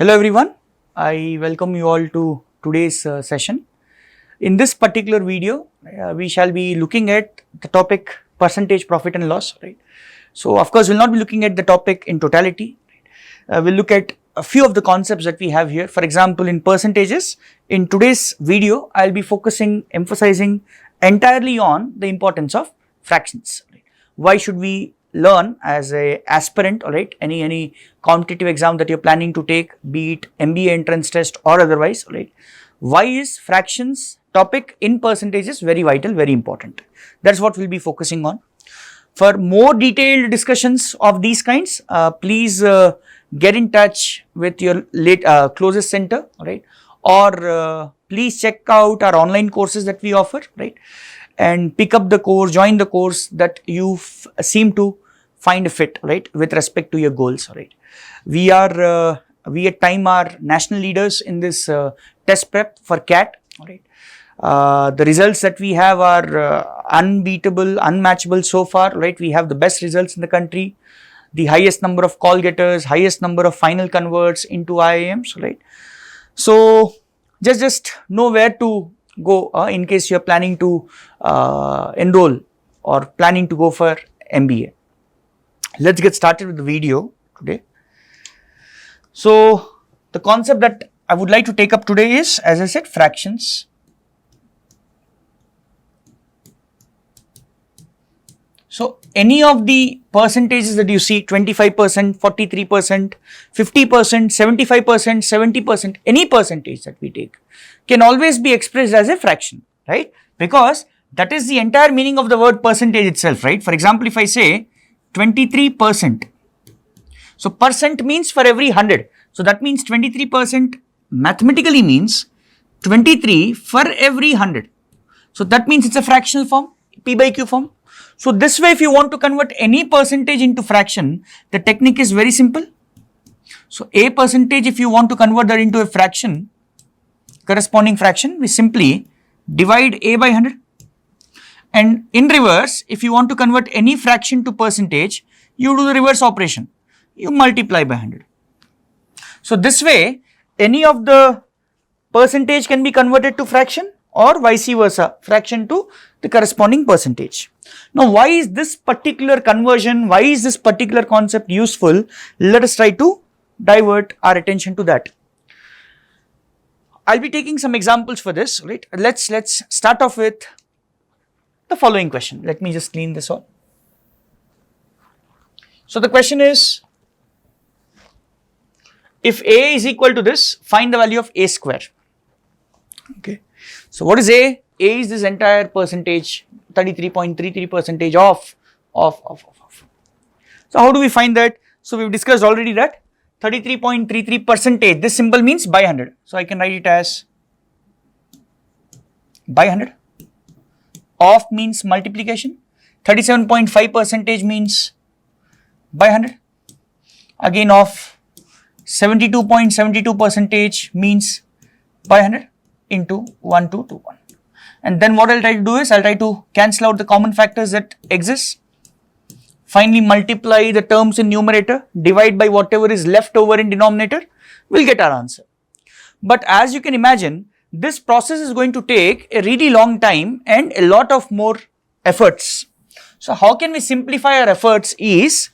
Hello everyone, I welcome you all to today's session. In this particular video, we shall be looking at the topic percentage profit and loss, right. So of course, we will not be looking at the topic in totality, right. We will look at a few of the concepts that we have here. For example, in percentages, in today's video, I will be emphasizing entirely on the importance of fractions. Right. Why should we learn as a aspirant, alright, any competitive exam that you're planning to take, be it MBA entrance test or otherwise, right? Why is fractions topic in percentages very vital, very important? That's what we'll be focusing on. For more detailed discussions of these kinds, please get in touch with your closest center, right? Or please check out our online courses that we offer, right? And pick up the course, join the course that you seem to find a fit, right, with respect to your goals, right. We at Time are national leaders in this test prep for CAT, right. The results that we have are unbeatable, unmatchable so far, right. We have the best results in the country, the highest number of call getters, highest number of final converts into IIMs, right. So just know where to go in case you are planning to enroll or planning to go for MBA. Let's get started with the video today. So the concept that I would like to take up today is, as I said, fractions. So any of the percentages that you see, 25%, 43%, 50%, 75%, 70%, any percentage that we take can always be expressed as a fraction, right? Because that is the entire meaning of the word percentage itself, right? For example, if I say 23%, so percent means for every 100. So that means 23% mathematically means 23 for every 100. So that means it's a fractional form, P by Q form. So this way, if you want to convert any percentage into fraction, the technique is very simple. So a percentage, if you want to convert that into a fraction, corresponding fraction, we simply divide a by 100. And in reverse, if you want to convert any fraction to percentage, you do the reverse operation. You multiply by 100. So this way, any of the percentage can be converted to fraction or vice versa, fraction to the corresponding percentage. Now, why is this particular conversion, why is this particular concept useful? Let us try to divert our attention to that. I'll be taking some examples for this, right? Let's start off with the following question. Let me just clean this all. So the question is, if A is equal to this, find the value of A square. Okay. So what is A? A is this entire percentage, 33.33% of. So how do we find that? So we've discussed already that 33.33%, this symbol means by 100. So I can write it as by 100. Of means multiplication. 37.5% means by 100. Again of 72.72% means by 100 into 1221. And then what I'll try to do is, I'll try to cancel out the common factors that exist. Finally, multiply the terms in numerator, divide by whatever is left over in denominator, we'll get our answer. But as you can imagine, this process is going to take a really long time and a lot of more efforts. So how can we simplify our efforts is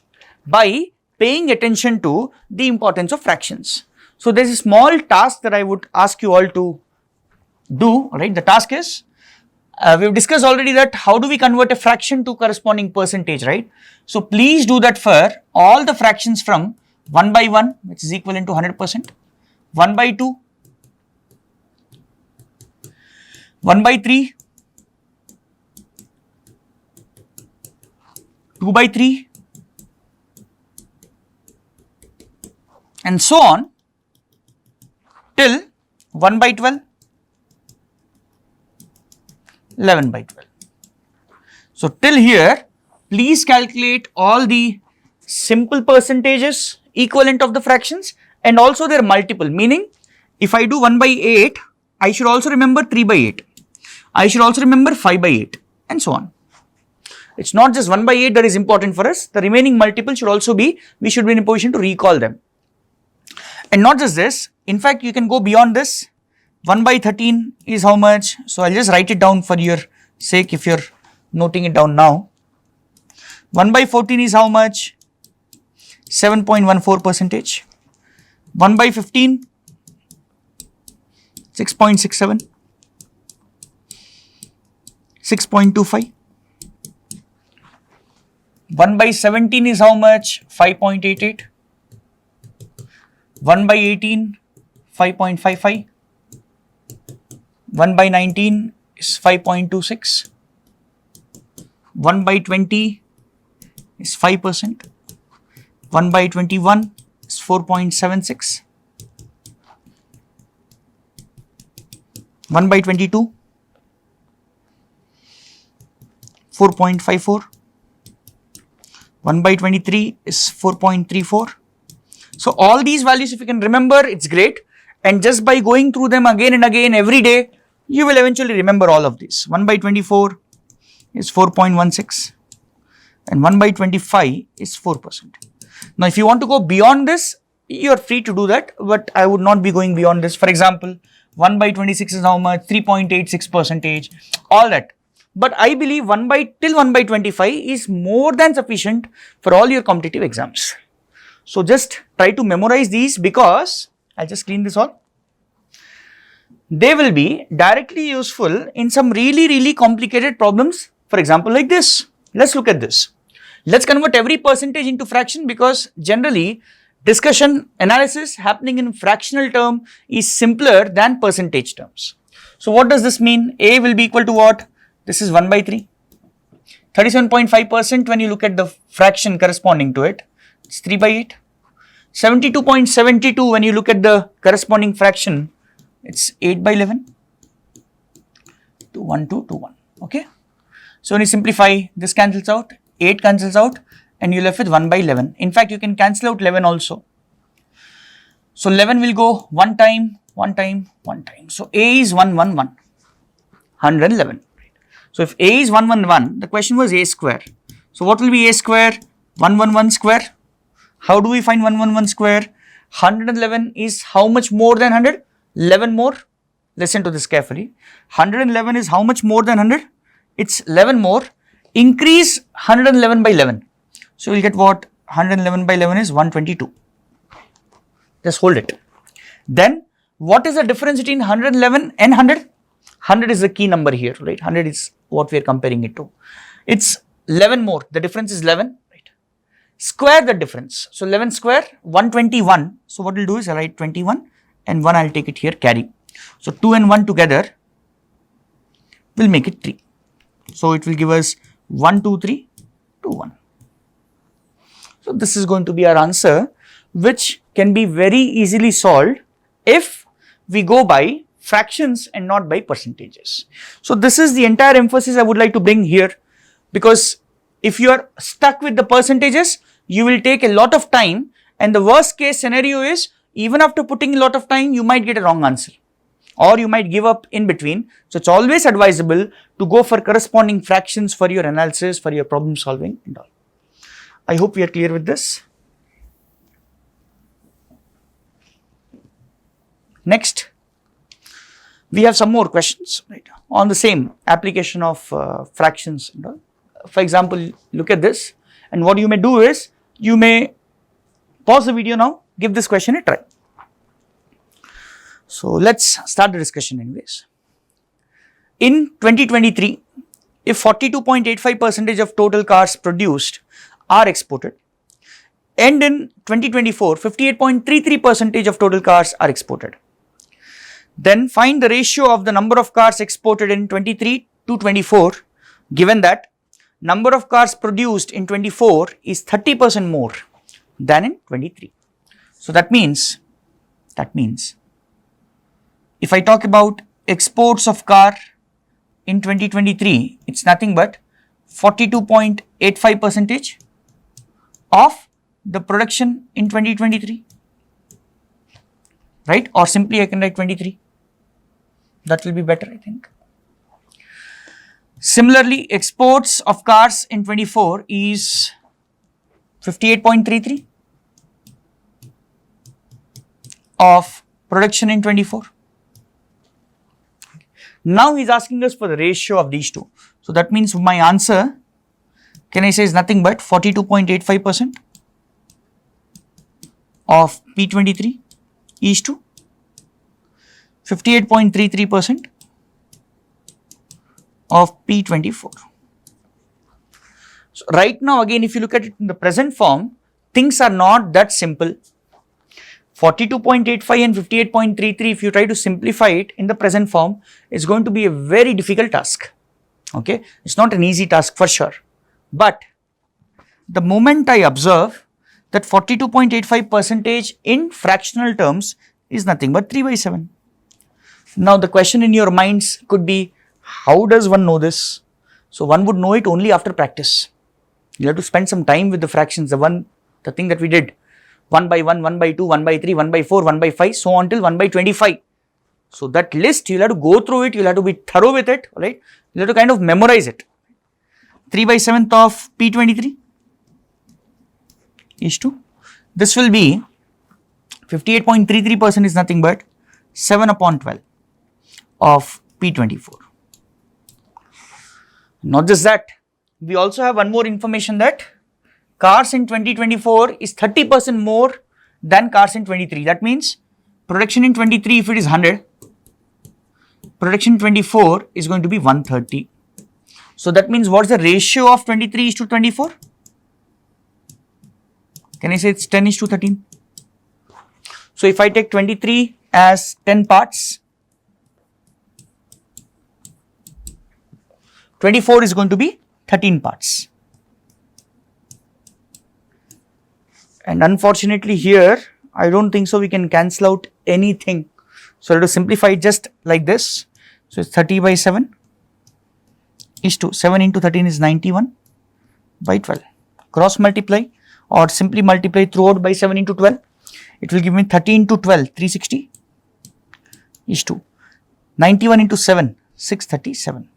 by paying attention to the importance of fractions. So there's a small task that I would ask you all to do, right? The task is, we've discussed already that how do we convert a fraction to corresponding percentage, right? So please do that for all the fractions from 1 by 1, which is equivalent to 100%, 1 by 2, 1 by 3, 2 by 3, and so on till 1 by 12, 11 by 12. So till here, please calculate all the simple percentages equivalent of the fractions and also their multiple, meaning if I do 1 by 8, I should also remember 3 by 8. I should also remember 5 by 8 and so on. It's not just 1 by 8 that is important for us. The remaining multiple should also be, we should be in a position to recall them. And not just this, in fact, you can go beyond this. 1 by 13 is how much? So I'll just write it down for your sake if you're noting it down now. 1 by 14 is how much? 7.14 percentage. 1 by 15, 6.67, 6.25. 1 by 17 is how much? 5.88. 1 by 18, 5.55. 1 by 19 is 5.26. 1 by 20 is 5%. 1 by 21 is 4.76. 1 by 22, 4.54. 1 by 23 is 4.34. So all these values, if you can remember, it's great. And just by going through them again and again every day, you will eventually remember all of these. 1 by 24 is 4.16 and 1 by 25 is 4%. Now, if you want to go beyond this, you are free to do that, but I would not be going beyond this. For example, 1 by 26 is how much? 3.86 percentage, all that. But I believe 1 by 25 is more than sufficient for all your competitive exams. So just try to memorize these, because I'll just clean this all. They will be directly useful in some really complicated problems. For example, like this. Let's look at this. Let's convert every percentage into fraction, because generally discussion analysis happening in fractional term is simpler than percentage terms. So what does this mean? A will be equal to what? This is 1 by 3. 37.5% when you look at the fraction corresponding to it, it's 3 by 8. 72.72 when you look at the corresponding fraction, it's 8 by 11. 2, 1, 2, 2, 1. Okay. So when you simplify, this cancels out, 8 cancels out, and you're left with 1 by 11. In fact, you can cancel out 11 also. So 11 will go 1 time, 1 time, 1 time. So A is 111, 111. So if A is 111, the question was A square. So what will be A square? 111 square. How do we find 111 square? 111 is how much more than 100? 11 more. Listen to this carefully. 111 is how much more than 100? It's 11 more. Increase 111 by 11. So you'll get what? 111 by 11 is 122. Just hold it. Then what is the difference between 111 and 100? 100 is the key number here, right? 100 is what we are comparing it to. It's 11 more. The difference is 11, right? Square the difference. So 11 square, 121. So what we'll do is I'll write 21 and 1 I'll take it here, carry. So 2 and 1 together will make it 3. So it will give us 1, 2, 3, 2, 1. So this is going to be our answer, which can be very easily solved if we go by fractions and not by percentages. So this is the entire emphasis I would like to bring here, because if you are stuck with the percentages, you will take a lot of time, and the worst case scenario is even after putting a lot of time, you might get a wrong answer or you might give up in between. So it's always advisable to go for corresponding fractions for your analysis, for your problem solving and all. I hope we are clear with this. Next, we have some more questions, right, on the same application of fractions and all. For example, look at this, and what you may do is you may pause the video now, give this question a try. So let's start the discussion anyways. In 2023, if 42.85% of total cars produced are exported, and in 2024, 58.33% of total cars are exported, then find the ratio of the number of cars exported in 23 to 24, given that number of cars produced in 24 is 30% more than in 23. So that means if I talk about exports of car in 2023, it's nothing but 42.85% of the production in 2023, right? Or simply I can write 23. That will be better, I think. Similarly, exports of cars in 24 is 58.33. of production in 24. Now he's asking us for the ratio of these two. So that means my answer, can I say, is nothing but 42.85% of P23 is to 58.33% of P24. So right now again, if you look at it in the present form, things are not that simple. 42.85 and 58.33, if you try to simplify it in the present form, it's going to be a very difficult task. Okay, it's not an easy task for sure. But the moment I observe that 42.85% in fractional terms is nothing but 3 by 7. Now the question in your minds could be, how does one know this? So one would know it only after practice. You have to spend some time with the fractions, the thing that we did. 1 by 1, 1 by 2, 1 by 3, 1 by 4, 1 by 5, so on till 1 by 25. So that list, you'll have to go through it, you'll have to be thorough with it, right? You'll have to kind of memorize it. 3 by 7th of P23 is to, this will be 58.33% is nothing but 7 upon 12 of P24. Not just that, we also have one more information that cars in 2024 is 30% more than cars in 23. That means production in 23, if it is 100, production in 24 is going to be 130. So that means what's the ratio of 23 is to 24? Can I say it's 10 is to 13? So if I take 23 as 10 parts, 24 is going to be 13 parts. And unfortunately here, I don't think so we can cancel out anything. So to simplify it just like this, so it's 30 by 7 is to 7 into 13 is 91 by 12. Cross multiply or simply multiply throughout by 7 into 12. It will give me 30 into 12, 360 is to 91 into 7, 637.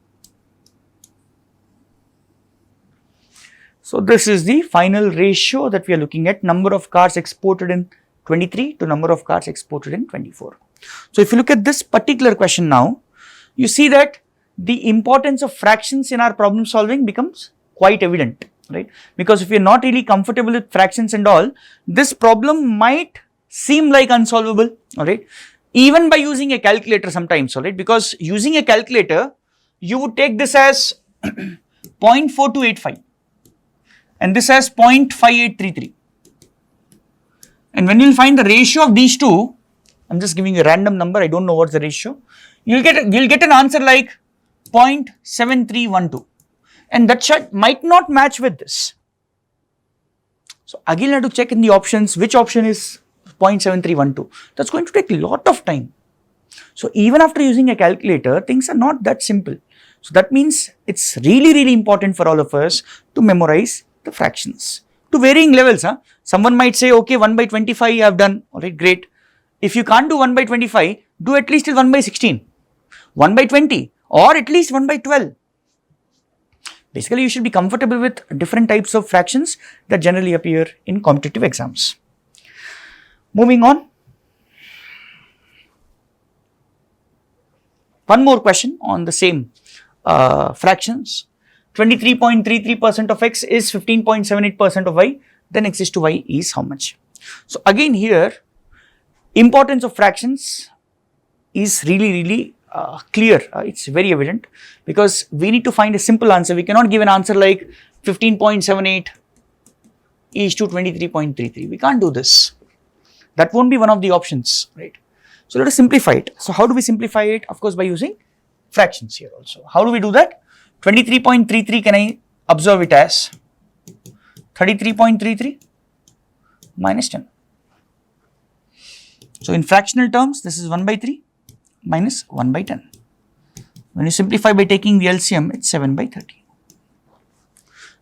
So this is the final ratio that we are looking at, number of cars exported in 23 to number of cars exported in 24. So if you look at this particular question now, you see that the importance of fractions in our problem solving becomes quite evident, right? Because if you're not really comfortable with fractions and all, this problem might seem like unsolvable, all right? Even by using a calculator sometimes, all right? Because using a calculator, you would take this as 0.4285 and this as 0.5833. And when you will find the ratio of these two, I'm just giving a random number, I don't know what's the ratio, you'll get an answer like 0.7312, and that might not match with this. So again, I have to check in the options which option is 0.7312. That's going to take a lot of time. So even after using a calculator, things are not that simple. So that means it's really important for all of us to memorize the fractions to varying levels. Someone might say, okay, 1 by 25 I have done, alright, great. If you can't do 1 by 25, do at least till 1 by 16, 1 by 20 or at least 1 by 12. Basically, you should be comfortable with different types of fractions that generally appear in competitive exams. Moving on. One more question on the same fractions. 23.33% of x is 15.78% of y, then x is to y is how much? So again here, importance of fractions is really clear. It's very evident because we need to find a simple answer. We cannot give an answer like 15.78 is to 23.33. We can't do this. That won't be one of the options, right? So let us simplify it. So how do we simplify it? Of course, by using fractions here also. How do we do that? 23.33, can I observe it as 33.33 minus 10. So in fractional terms, this is 1 by 3 minus 1 by 10. When you simplify by taking the LCM, it's 7 by 30.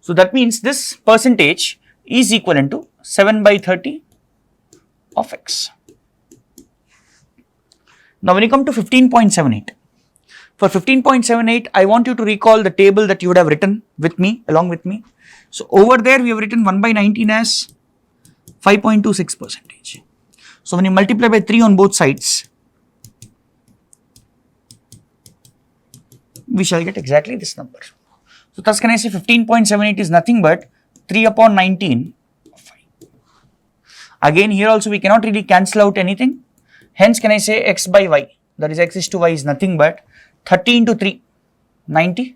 So that means this percentage is equivalent to 7 by 30 of x. Now when you come to 15.78, for 15.78, I want you to recall the table that you would have written with me, along with me. So over there we have written 1 by 19 as 5.26%. So when you multiply by 3 on both sides, we shall get exactly this number. So thus can I say 15.78 is nothing but 3 upon 19. Again here also we cannot really cancel out anything. Hence can I say x by y, that is x is to y is nothing but 30 into 3, 90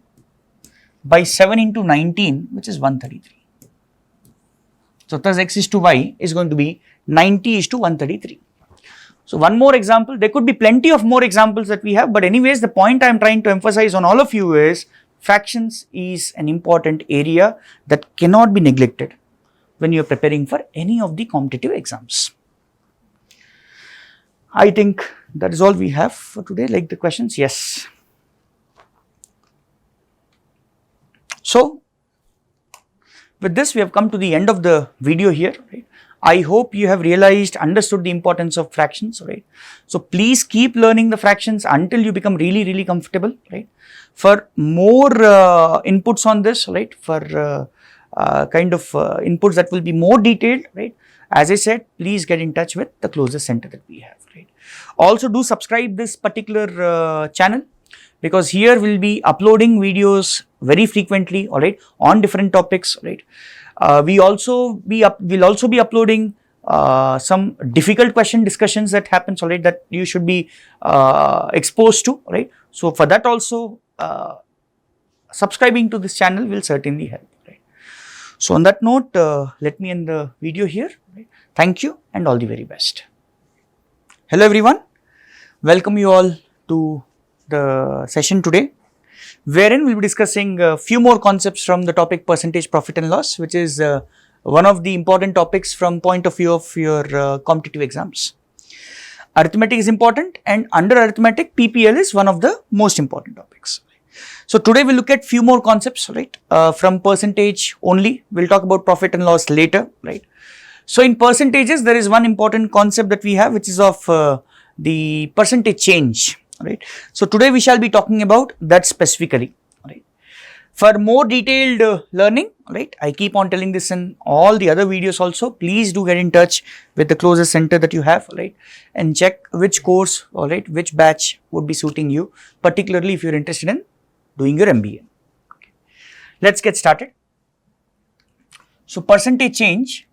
by 7 into 19, which is 133. So thus x is to y is going to be 90 is to 133. So one more example, there could be plenty of more examples that we have, but anyways the point I am trying to emphasize on all of you is fractions is an important area that cannot be neglected when you are preparing for any of the competitive exams. I think that is all we have for today. Like the questions, yes. So with this we have come to the end of the video here, right? I hope you have realized, understood the importance of fractions, right? So please keep learning the fractions until you become really comfortable, right? For more inputs on this, right? For inputs that will be more detailed, right? As I said, please get in touch with the closest center that we have, right? Also do subscribe this particular channel, because here we'll be uploading videos very frequently, all right, on different topics, right? We'll also be uploading some difficult question discussions that happens, all right, that you should be exposed to, right? So for that also subscribing to this channel will certainly help, right? So on that note, let me end the video here, right? Thank you and all the very best. Hello everyone, welcome you all to the session today, wherein we will be discussing a few more concepts from the topic percentage profit and loss, which is one of the important topics from point of view of your competitive exams. Arithmetic is important, and under arithmetic PPL is one of the most important topics. So today we will look at few more concepts, right, from percentage only. We will talk about profit and loss later, right. So in percentages there is one important concept that we have, which is of the percentage change, right. So today we shall be talking about that specifically, right. For more detailed learning, right, I keep on telling this in all the other videos also, please do get in touch with the closest center that you have, right, and check which course, all right, which batch would be suiting you, particularly if you are interested in doing your MBA. Okay. Let's get started. So percentage change.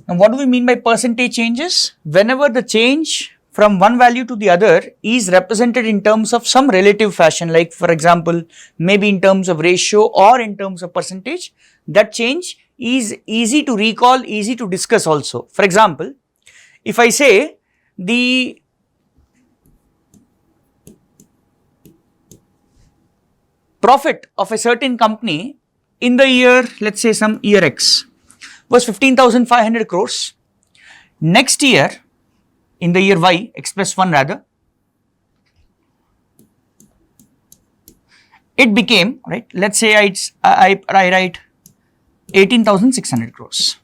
Now what do we mean by percentage changes? Whenever the change from one value to the other is represented in terms of some relative fashion, like for example, maybe in terms of ratio or in terms of percentage, that change is easy to recall, easy to discuss also. For example, if I say the profit of a certain company in the year, let's say some year X, was 15,500 crores. Next year, in the year Y, X plus 1 rather, it became, right, let's say I write 18,600 crores.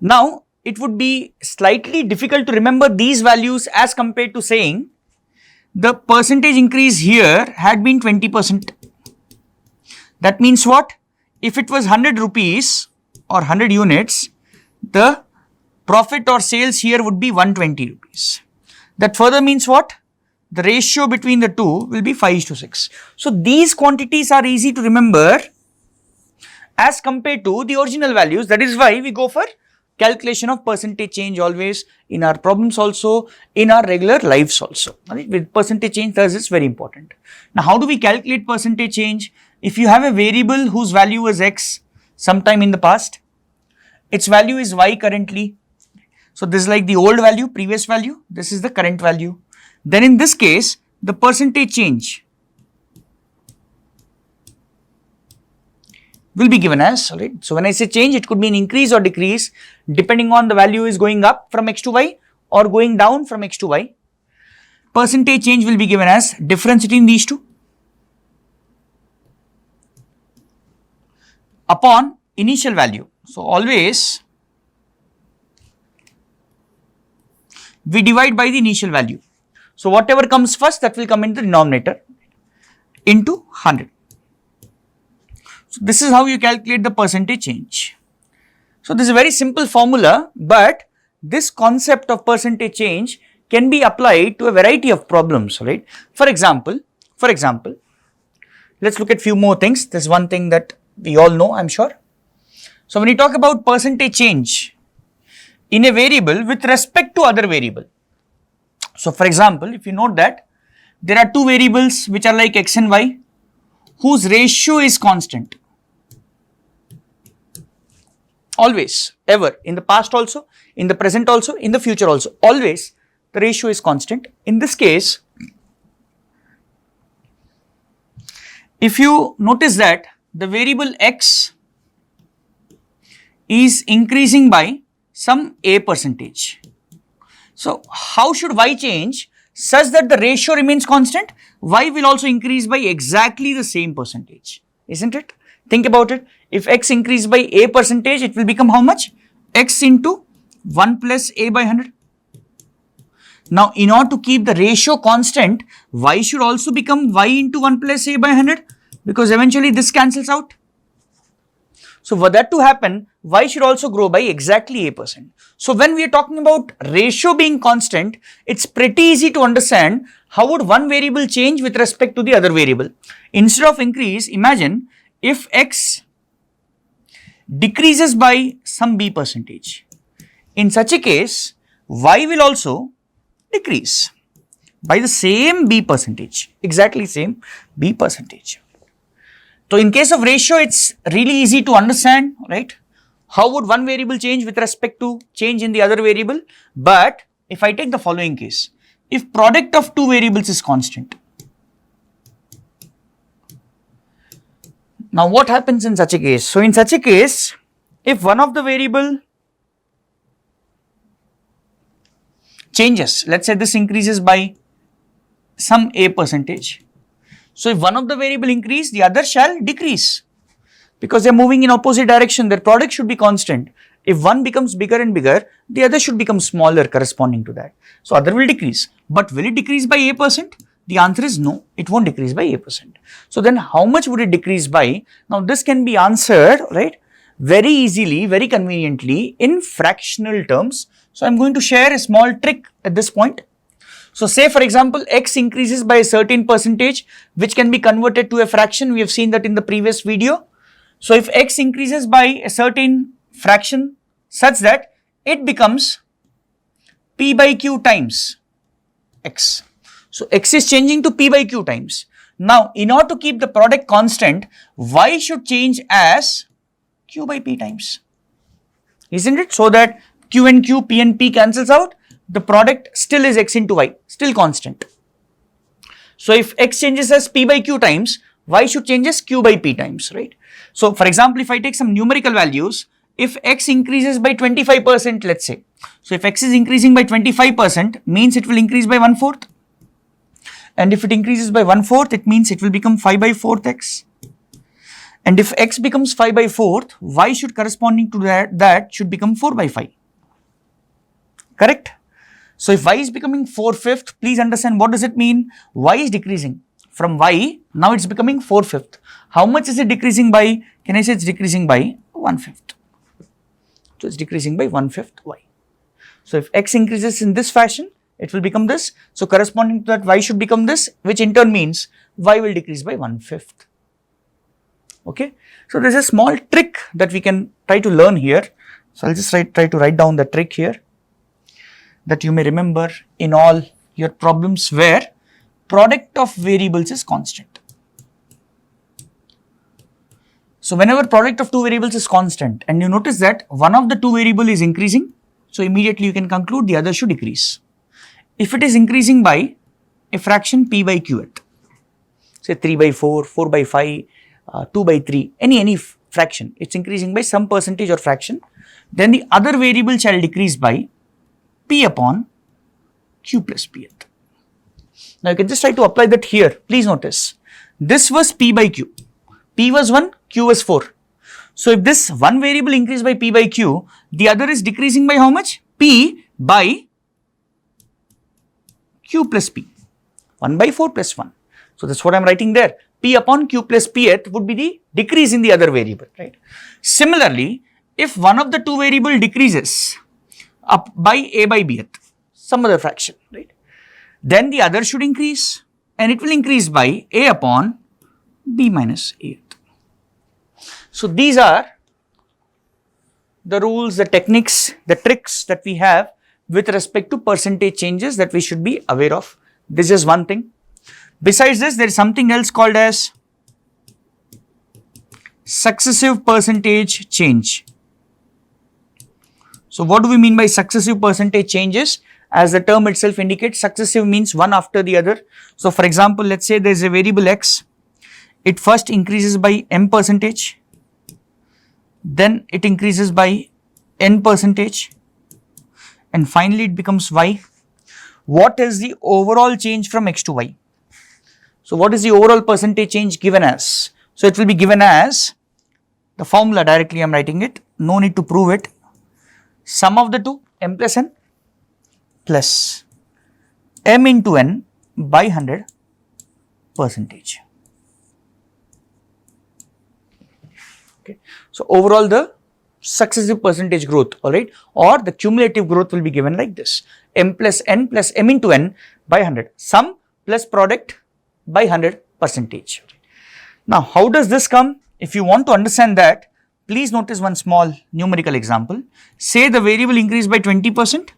Now, it would be slightly difficult to remember these values as compared to saying the percentage increase here had been 20%. That means what? If it was 100 rupees or 100 units, the profit or sales here would be 120 rupees. That further means what? The ratio between the two will be 5:6. So these quantities are easy to remember as compared to the original values. That is why we go for calculation of percentage change always in our problems also, in our regular lives also. Right? With percentage change, thus it's very important. Now how do we calculate percentage change? If you have a variable whose value was X sometime in the past, its value is Y currently. So this is like the old value, previous value, this is the current value. Then in this case, the percentage change will be given as, alright. So when I say change, it could be an increase or decrease depending on the value is going up from X to Y or going down from X to Y. Percentage change will be given as difference between these two upon initial value. So always we divide by the initial value. So whatever comes first, that will come in the denominator into 100. So this is how you calculate the percentage change. So this is a very simple formula, but this concept of percentage change can be applied to a variety of problems, right? For example, let's look at few more things. There's one thing that we all know, I'm sure. So when you talk about percentage change in a variable with respect to other variable. So for example, if you note that there are two variables which are like x and y whose ratio is constant. Always, ever, in the past also, in the present also, in the future also, always the ratio is constant. In this case, if you notice that the variable x is increasing by some a percentage. So how should y change such that the ratio remains constant? Y will also increase by exactly the same percentage, isn't it? Think about it. If x increases by a percentage, it will become how much? X into 1 plus a by 100. Now, in order to keep the ratio constant, y should also become y into 1 plus a by 100, because eventually this cancels out. So, for that to happen, y should also grow by exactly a%. So, when we are talking about ratio being constant, it's pretty easy to understand how would one variable change with respect to the other variable. Instead of increase, imagine if x decreases by some b percentage. In such a case, y will also decrease by the same b percentage, exactly same b percentage. So in case of ratio, it's really easy to understand, right? How would one variable change with respect to change in the other variable? But if I take the following case, if product of two variables is constant, now what happens in such a case? So in such a case, if one of the variable changes, let's say this increases by some a percentage. So if one of the variable increase, the other shall decrease, because they are moving in opposite direction. Their product should be constant. If one becomes bigger and bigger, the other should become smaller corresponding to that. So other will decrease, but will it decrease by a%? The answer is no, it won't decrease by a%. So then how much would it decrease by? Now this can be answered, right, very easily, very conveniently in fractional terms. So I'm going to share a small trick at this point. So say for example, x increases by a certain percentage which can be converted to a fraction. We have seen that in the previous video. So if x increases by a certain fraction such that it becomes p by q times x. So x is changing to p by q times. Now in order to keep the product constant, y should change as q by p times, isn't it? So that q and q, p and p cancels out. The product still is x into y, still constant. So if x changes as p by q times, y should change as q by p times, right? So for example, if I take some numerical values, if x increases by 25%, let's say. So if x is increasing by 25%, means it will increase by 1/4. And if it increases by 1/4, it means it will become 5 by 4th x. And if x becomes 5 by 4th, y should corresponding to that should become 4 by 5. Correct? So if y is becoming 4/5, please understand what does it mean? Y is decreasing from y, now it's becoming 4/5. How much is it decreasing by? Can I say it's decreasing by 1/5? So it's decreasing by 1/5 y. So if x increases in this fashion, it will become this. So corresponding to that, y should become this, which in turn means y will decrease by 1/5. Okay. So there's a small trick that we can try to learn here. So I'll just try to write down the trick here, that you may remember in all your problems where product of variables is constant. So whenever product of two variables is constant and you notice that one of the two variable is increasing, so immediately you can conclude the other should decrease. If it is increasing by a fraction p by qth, say 3 by 4, 4 by 5, 2 by 3, any fraction, it's increasing by some percentage or fraction, then the other variable shall decrease by p upon q plus pth. Now you can just try to apply that here. Please notice, this was p by q. P was 1, q was 4. So if this one variable increased by p by q, the other is decreasing by how much? P by q plus p. 1 by 4 plus 1. So that's what I'm writing there. P upon Q plus Pth would be the decrease in the other variable, right? Similarly, if one of the two variable decreases up by A by Bth, some other fraction, right? Then the other should increase, and it will increase by A upon B minus Ath. So these are the rules, the techniques, the tricks that we have with respect to percentage changes that we should be aware of. This is one thing. Besides this, there is something else called as successive percentage change. So what do we mean by successive percentage changes? As the term itself indicates, successive means one after the other. So for example, let's say there is a variable x, it first increases by m percentage, then it increases by n percentage, and finally it becomes y. What is the overall change from x to y? So what is the overall percentage change given as? So it will be given as the formula directly, I am writing it, no need to prove it. Sum of the two, m plus n plus m into n by 100 percentage. Okay. So overall the successive percentage growth, alright, or the cumulative growth will be given like this, m plus n plus m into n by 100, sum plus product by 100 percentage. Now how does this come? If you want to understand that, please notice one small numerical example. Say the variable increased by 20%,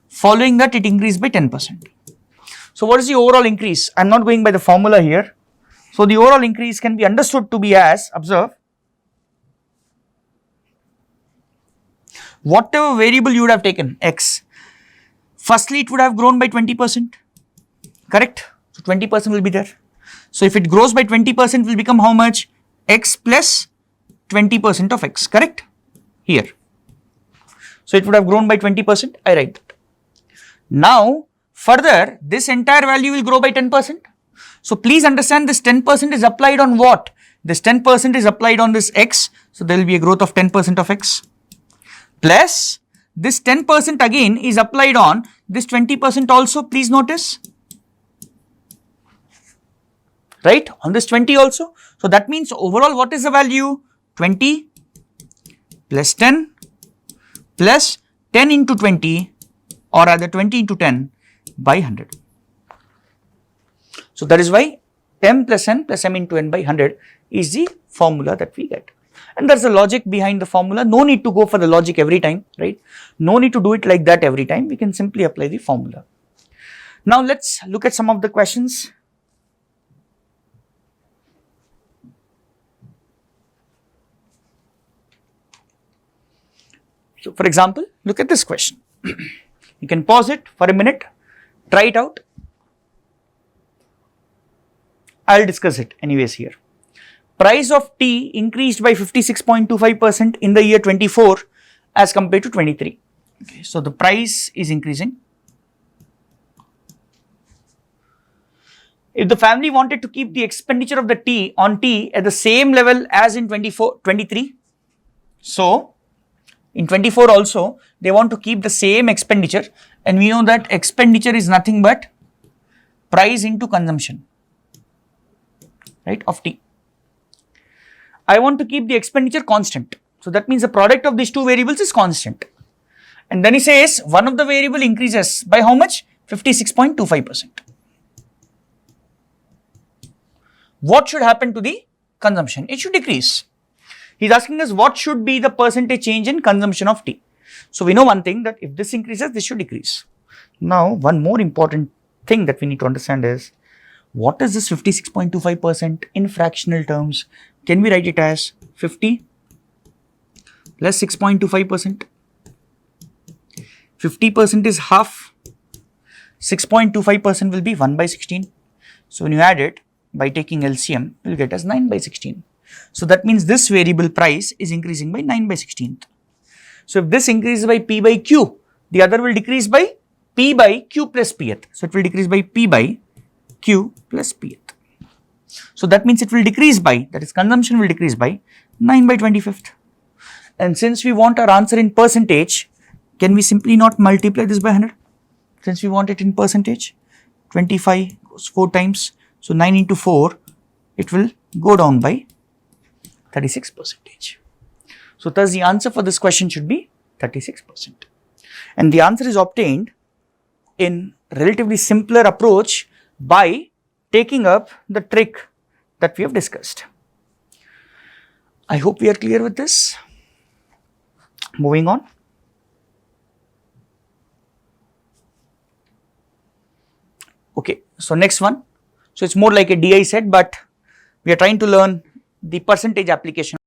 following that it increased by 10%. So what is the overall increase? I am not going by the formula here. So the overall increase can be understood to be as, observe, whatever variable you would have taken, x, firstly it would have grown by 20%, correct? So 20% will be there. So if it grows by 20%, will become how much? X plus 20% of x, correct? Here. So it would have grown by 20%, I write that. Now further, this entire value will grow by 10%. So please understand, this 10% is applied on what? This 10% is applied on this x, so there will be a growth of 10% of x. Plus this 10% again is applied on this 20% also, please notice, right, on this 20 also. So that means overall what is the value? 20 plus 10 plus 10 into 20, or rather 20 into 10 by 100. So that is why m plus n plus m into n by 100 is the formula that we get. And there is a logic behind the formula. No need to go for the logic every time, right? No need to do it like that every time. We can simply apply the formula. Now let's look at some of the questions. So for example, look at this question. You can pause it for a minute, try it out. I will discuss it anyways here. Price of tea increased by 56.25% in the year 24 as compared to 23. Okay, so the price is increasing. If the family wanted to keep the expenditure of the tea on tea at the same level as in 23, so in 24 also they want to keep the same expenditure, and we know that expenditure is nothing but price into consumption, right, of tea. I want to keep the expenditure constant. So that means the product of these two variables is constant. And then he says one of the variable increases by how much? 56.25%. What should happen to the consumption? It should decrease. He is asking us what should be the percentage change in consumption of tea. So we know one thing, that if this increases, this should decrease. Now one more important thing that we need to understand is, what is this 56.25% in fractional terms? Can we write it as 50 plus 6.25%? 50% is half, 6.25% will be 1 by 16. So when you add it by taking LCM, you will get as 9 by 16. So that means this variable price is increasing by 9 by 16th. So if this increases by P by Q, the other will decrease by P by Q plus Pth. So it will decrease by P by Q plus Pth. So that means it will decrease by, that is consumption will decrease by 9 by 25th. And since we want our answer in percentage, can we simply not multiply this by 100? Since we want it in percentage, 25 goes 4 times. So 9 into 4, it will go down by 36%. So thus the answer for this question should be 36%. And the answer is obtained in relatively simpler approach by taking up the trick that we have discussed. I hope we are clear with this. Moving on. Okay, so next one. So it's more like a DI set, but we are trying to learn the percentage application.